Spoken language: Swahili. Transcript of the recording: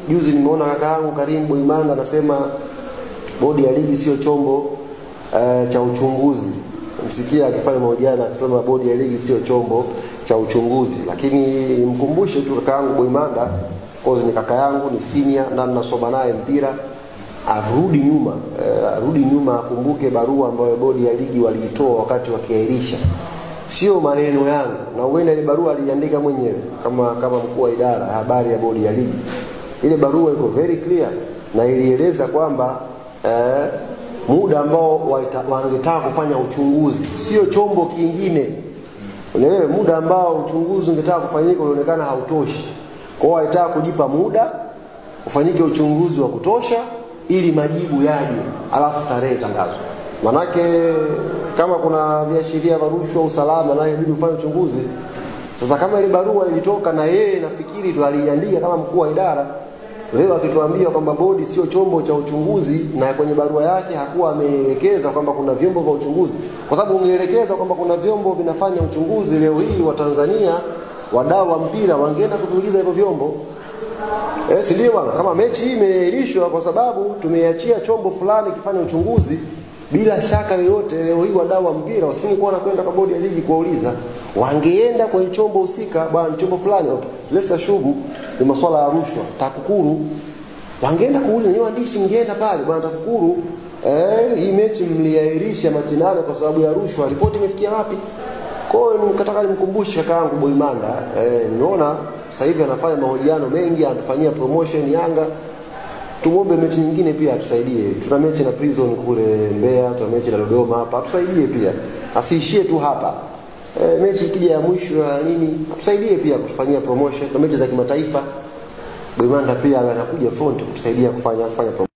Juzi nimeona kaka yangu Karim Boimanda anasema bodi ya ligi sio chombo cha uchunguzi. Msikia akifanya mahojiano akisema bodi ya ligi sio chombo cha uchunguzi. Lakini nimkumbushe tu kaka yangu Boimanda, kwa ni kaka yangu, ni senior na ninasoma naye mpira, arudi nyuma akumbuke barua ambayo bodi ya ligi waliitoa wakati wakiahirisha. Sio maneno yangu, na uenda ile barua aliandika mwenyewe kama mkuu wa idara habari ya bodi ya ligi. Ile barua iko very clear na ilieleza kwamba muda ambao wangetaka kufanya uchunguzi, sio chombo kingine. Unaelewa, muda ambao uchunguzi ungetaka kufanyika unaonekana hautoshi. Kwa hiyo walitaka kujipa muda ufanyike uchunguzi wa kutosha ili majibu yaje, alafu tarehe tangazwe. Manake kama kuna viashiria vya rushwa, usalama, na inabidi ufanye uchunguzi. Sasa kama ile barua ilitoka na yeye nafikiri ndo aliandika kama mkuu wa idara, leo akituambia kwamba bodi sio chombo cha uchunguzi, na kwenye barua yake hakuwa ameelekeza kwamba kuna vyombo vya uchunguzi. Kwa sababu ungeelekeza kwamba kuna vyombo vinafanya uchunguzi, leo hii wa Tanzania wadau wa mpira wangeenda kutuuliza hivyo vyombo. Si ndio bwana? Kama mechi hii imeahirishwa kwa sababu tumeachia chombo fulani kifanye uchunguzi, bila shaka yoyote leo hii wadau wa mpira wasingekuwa wanakwenda kwa bodi ya ligi kuuliza. Wangeenda kwenye chombo husika, bwana chombo fulani, okay, let's assume ni masuala ya rushwa, TAKUKURU, wangeenda kuuliza. Ni waandishi mngeenda pale, bwana TAKUKURU, hii mechi mliahirisha mashindano kwa sababu ya rushwa, ripoti imefikia wapi? Kwa hiyo nikataka nimkumbushe kaka yangu Boimanda, nimeona sasa hivi anafanya mahojiano mengi, anatufanyia promotion Yanga. Tumuombe mechi nyingine pia atusaidie. Tuna mechi na Prison kule Mbeya, tuna mechi na Dodoma hapa, atusaidie pia. Asiishie tu hapa. Mechi ikija ya mwisho ya nini, atusaidie pia kufanyia promotion na mechi za kimataifa. Boimanda pia anakuja front kutusaidia kufanya promotion.